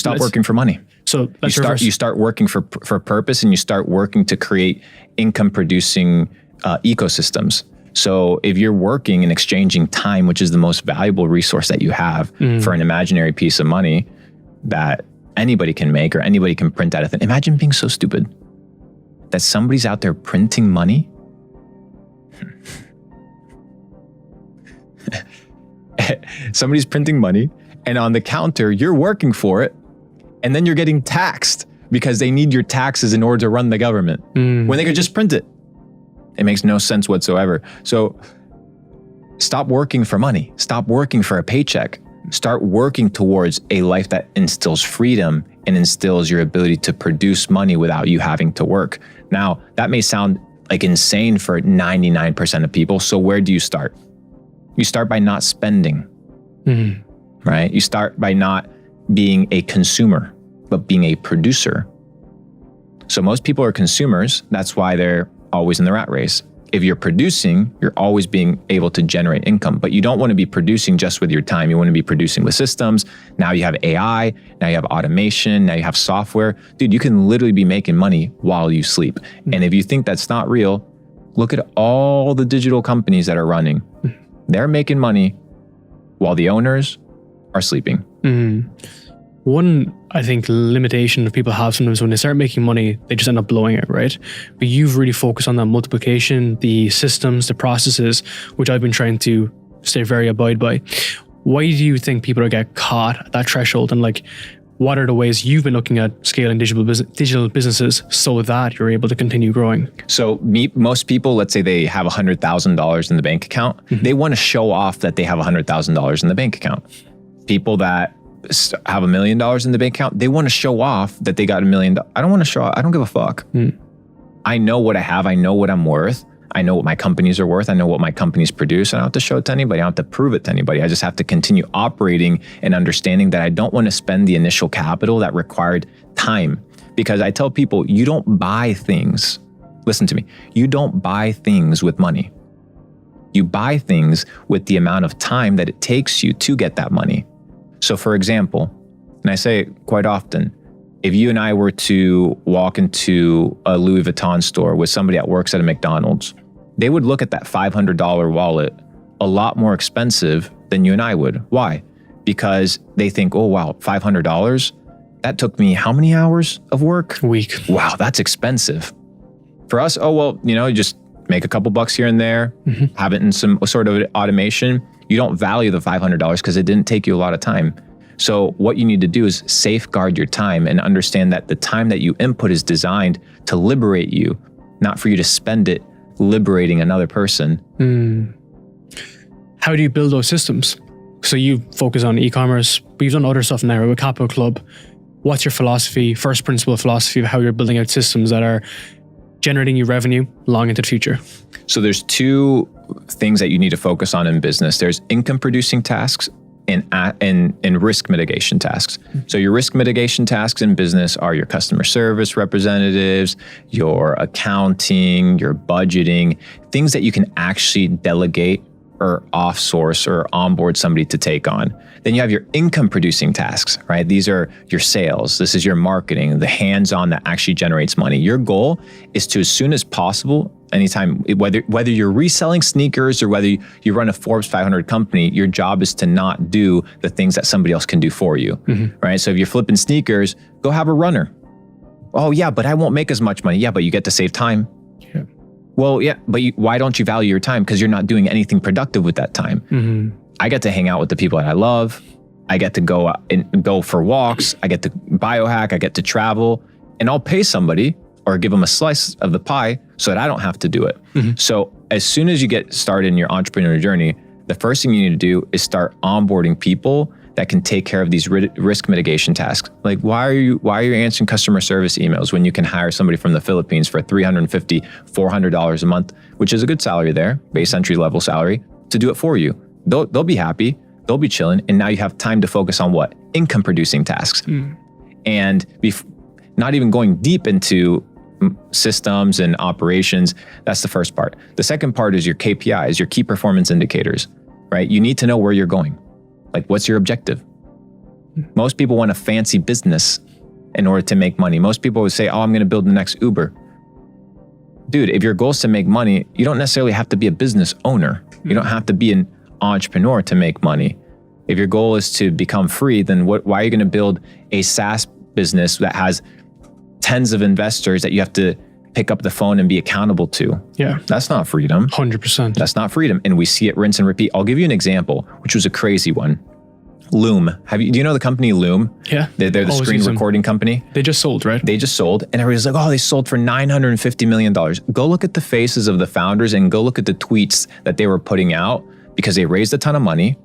stop working for money. So you start working for purpose, and you start working to create income producing ecosystems. So if you're working and exchanging time, which is the most valuable resource that you have for an imaginary piece of money that anybody can make or anybody can print out of it. Imagine being so stupid that somebody's out there printing money. Somebody's printing money, and on the counter, you're working for it, and then you're getting taxed because they need your taxes in order to run the government when they could just print it. It makes no sense whatsoever. So stop working for money. Stop working for a paycheck. Start working towards a life that instills freedom and instills your ability to produce money without you having to work. Now, that may sound like insane for 99% of people. So where do you start? You start by not spending, right? You start by not being a consumer, but being a producer. So most people are consumers. That's why they're always in the rat race. If you're producing, you're always being able to generate income, but you don't want to be producing just with your time. You want to be producing with systems. Now you have AI, now you have automation, now you have software. Dude, you can literally be making money while you sleep. And if you think that's not real, look at all the digital companies that are running. They're making money while the owners are sleeping. One, I think, limitation that people have sometimes when they start making money, they just end up blowing it, right? But you've really focused on that multiplication, the systems, the processes, which I've been trying to stay very abide by. Why do you think people get caught at that threshold? And like, what are the ways you've been looking at scaling digital businesses so that you're able to continue growing? So most people, let's say they have $100,000 in the bank account. They want to show off that they have $100,000 in the bank account. People that have $1 million in the bank account, they want to show off that they got $1 million. I don't want to show off. I don't give a fuck. I know what I have. I know what I'm worth. I know what my companies are worth. I know what my companies produce. I don't have to show it to anybody. I don't have to prove it to anybody. I just have to continue operating and understanding that I don't want to spend the initial capital that required time. Because I tell people, you don't buy things. Listen to me. You don't buy things with money. You buy things with the amount of time that it takes you to get that money. So for example, and I say it quite often, if you and I were to walk into a Louis Vuitton store with somebody that works at a McDonald's, they would look at that $500 wallet a lot more expensive than you and I would. Why? Because they think, oh, wow, $500? That took me how many hours of work? A week. Wow, that's expensive. For us, oh, well, you just make a couple bucks here and there, have it in some sort of automation. You don't value the $500 because it didn't take you a lot of time. So what you need to do is safeguard your time and understand that the time that you input is designed to liberate you, not for you to spend it liberating another person. How do you build those systems? So you focus on e-commerce, but you've done other stuff now with Capital Club. What's your philosophy, first principle philosophy of how you're building out systems that are generating you revenue long into the future? So there's two things that you need to focus on in business. There's income producing tasks and risk mitigation tasks. So your risk mitigation tasks in business are your customer service representatives, your accounting, your budgeting, things that you can actually delegate or offsource or onboard somebody to take on. Then you have your income producing tasks, right? These are your sales. This is your marketing, the hands-on that actually generates money. Your goal is to, as soon as possible, anytime, whether you're reselling sneakers or whether you run a Forbes 500 company, your job is to not do the things that somebody else can do for you, right? So if you're flipping sneakers, go have a runner. Oh yeah, but I won't make as much money. Yeah, but you get to save time. Yeah. Well, yeah, but why don't you value your time? Because you're not doing anything productive with that time. I get to hang out with the people that I love. I get to go out and go for walks. I get to biohack. I get to travel, and I'll pay somebody or give them a slice of the pie so that I don't have to do it. So as soon as you get started in your entrepreneurial journey, the first thing you need to do is start onboarding people that can take care of these risk mitigation tasks. Like, why are you answering customer service emails when you can hire somebody from the Philippines for $350, $400 a month, which is a good salary there, base entry level salary, to do it for you? They'll be happy, they'll be chilling, and now you have time to focus on what? Income producing tasks. And not even going deep into systems and operations, that's the first part. The second part is your KPIs, your key performance indicators, right? You need to know where you're going. Like, what's your objective? Most people want a fancy business in order to make money. Most people would say, oh, I'm going to build the next Uber. Dude, if your goal is to make money, you don't necessarily have to be a business owner. You don't have to be an entrepreneur to make money. If your goal is to become free, then why are you going to build a SaaS business that has tens of investors that you have to pick up the phone and be accountable to? Yeah. That's not freedom. 100%. That's not freedom. And we see it rinse and repeat. I'll give you an example, which was a crazy one. Loom. Do you know the company Loom? Yeah. They're the screen recording company. They just sold, right? They just sold. And everybody's like, oh, they sold for $950 million. Go look at the faces of the founders and go look at the tweets that they were putting out, because they raised a ton of money.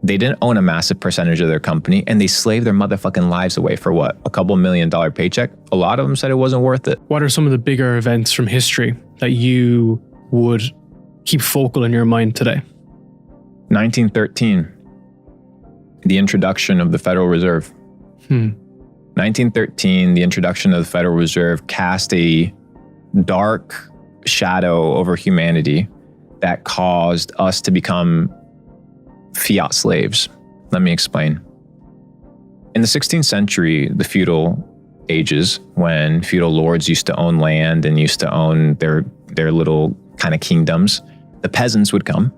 They didn't own a massive percentage of their company, and they slaved their motherfucking lives away for what? A couple $1 million paycheck? A lot of them said it wasn't worth it. What are some of the bigger events from history that you would keep focal in your mind today? 1913. The introduction of the Federal Reserve. 1913, the introduction of the Federal Reserve cast a dark shadow over humanity that caused us to become fiat slaves. Let me explain. In the 16th century, the feudal ages, when feudal lords used to own land and used to own their little kind of kingdoms, the peasants would come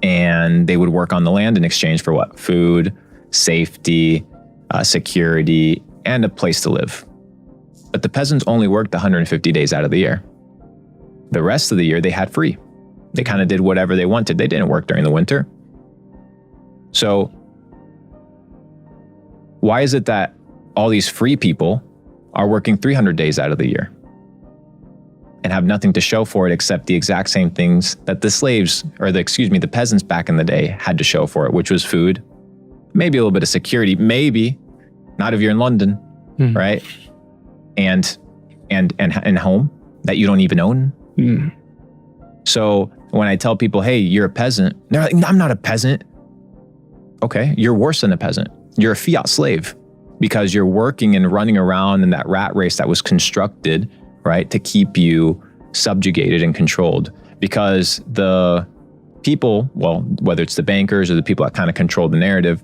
and they would work on the land in exchange for what? Food, safety, security, and a place to live. But the peasants only worked 150 days out of the year. The rest of the year they had free. They kind of did whatever they wanted. They didn't work during the winter. So why is it that all these free people are working 300 days out of the year and have nothing to show for it except the exact same things that the peasants back in the day had to show for it, which was food, maybe a little bit of security, maybe not if you're in London, right? And home that you don't even own. So when I tell people, hey, you're a peasant, they're like, I'm not a peasant. Okay, you're worse than a peasant. You're a fiat slave, because you're working and running around in that rat race that was constructed, right, to keep you subjugated and controlled. Because the people, well, whether it's the bankers or the people that kind of control the narrative,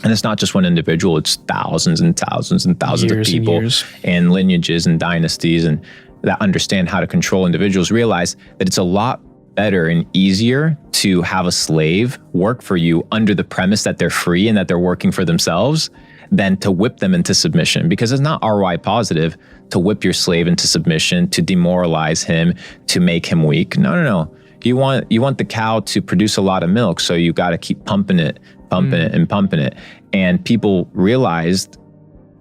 and it's not just one individual, it's thousands and thousands and thousands of people and lineages and dynasties and that understand how to control individuals, realize that it's a lot better and easier to have a slave work for you under the premise that they're free and that they're working for themselves than to whip them into submission. Because it's not ROI positive to whip your slave into submission, to demoralize him, to make him weak. No. You want the cow to produce a lot of milk, so you got to keep pumping it. And people realized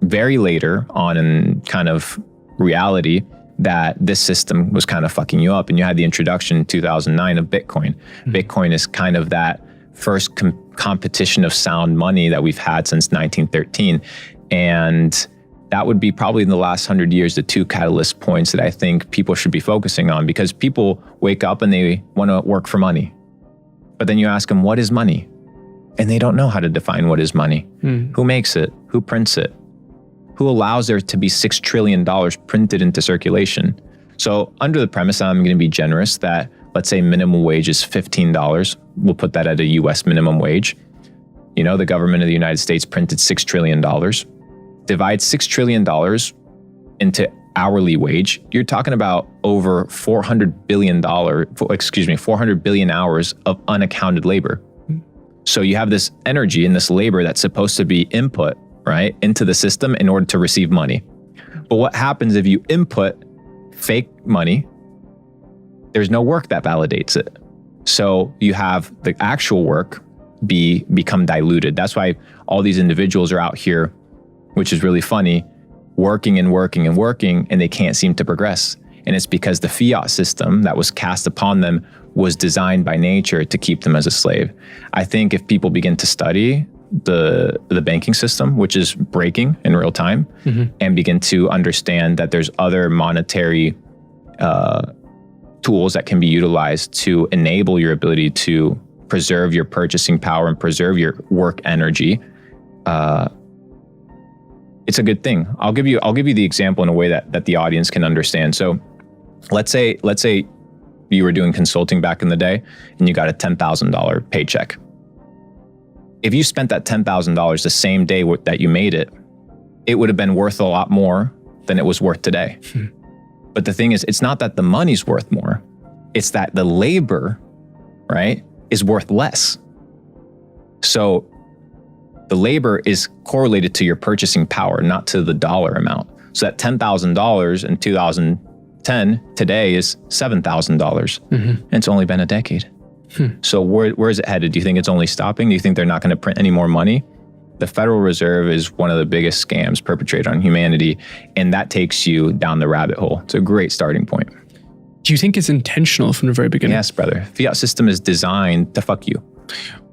very later on in kind of reality that this system was kind of fucking you up. And you had the introduction in 2009 of Bitcoin. Bitcoin is kind of that first competition of sound money that we've had since 1913. And that would be probably in the last 100 years, the two catalyst points that I think people should be focusing on, because people wake up and they want to work for money. But then you ask them, what is money? And they don't know how to define what is money. Who makes it? Who prints it? Who allows there to be $6 trillion printed into circulation? So under the premise, I'm going to be generous, that let's say minimum wage is $15. We'll put that at a US minimum wage. You know, the government of the United States printed $6 trillion. Divide $6 trillion into hourly wage. You're talking about over 400 billion hours of unaccounted labor. So you have this energy and this labor that's supposed to be input, right, into the system in order to receive money. But what happens if you input fake money? There's no work that validates it. So you have the actual work become diluted. That's why all these individuals are out here, which is really funny, working and working and working, and they can't seem to progress. And it's because the fiat system that was cast upon them was designed by nature to keep them as a slave. I think if people begin to study the banking system, which is breaking in real time, and begin to understand that there's other monetary tools that can be utilized to enable your ability to preserve your purchasing power and preserve your work energy, it's a good thing. I'll give you the example in a way that the audience can understand. So let's say you were doing consulting back in the day and you got a $10,000 paycheck. if you spent that $10,000 the same day that you made it, it would have been worth a lot more than it was worth today. But the thing is, it's not that the money's worth more. It's that the labor, right, is worth less. So the labor is correlated to your purchasing power, not to the dollar amount. So that $10,000 in 2010 today is $7,000. And it's only been a decade. So where is it headed? Do you think it's only stopping? Do you think they're not going to print any more money? The Federal Reserve is one of the biggest scams perpetrated on humanity, and that takes you down the rabbit hole. It's a great starting point. Do you think it's intentional from the very beginning? Yes, brother. Fiat system is designed to fuck you.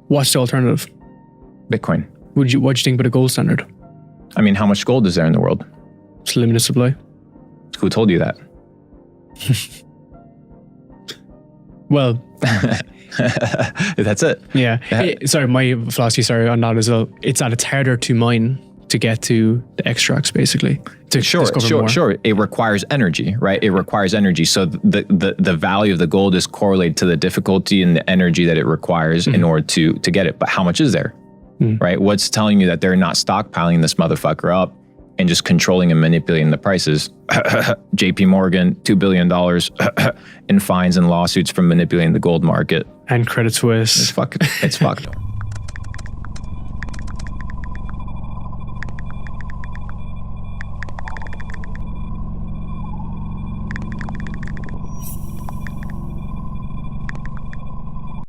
What's the alternative? Bitcoin. What do you think about a gold standard? I mean, how much gold is there in the world? It's limited supply. Who told you that? Well, that's it. Yeah. Sorry, my philosophy, on that as well. It's that it's harder to mine to get to the extracts, basically. Sure. It requires energy, right? It requires energy. So the value of the gold is correlated to the difficulty and the energy that it requires in order to get it. But how much is there, right? What's telling you that they're not stockpiling this motherfucker up and just controlling and manipulating the prices? JP Morgan, $2 billion in fines and lawsuits from manipulating the gold market. And Credit Suisse. It's fucked.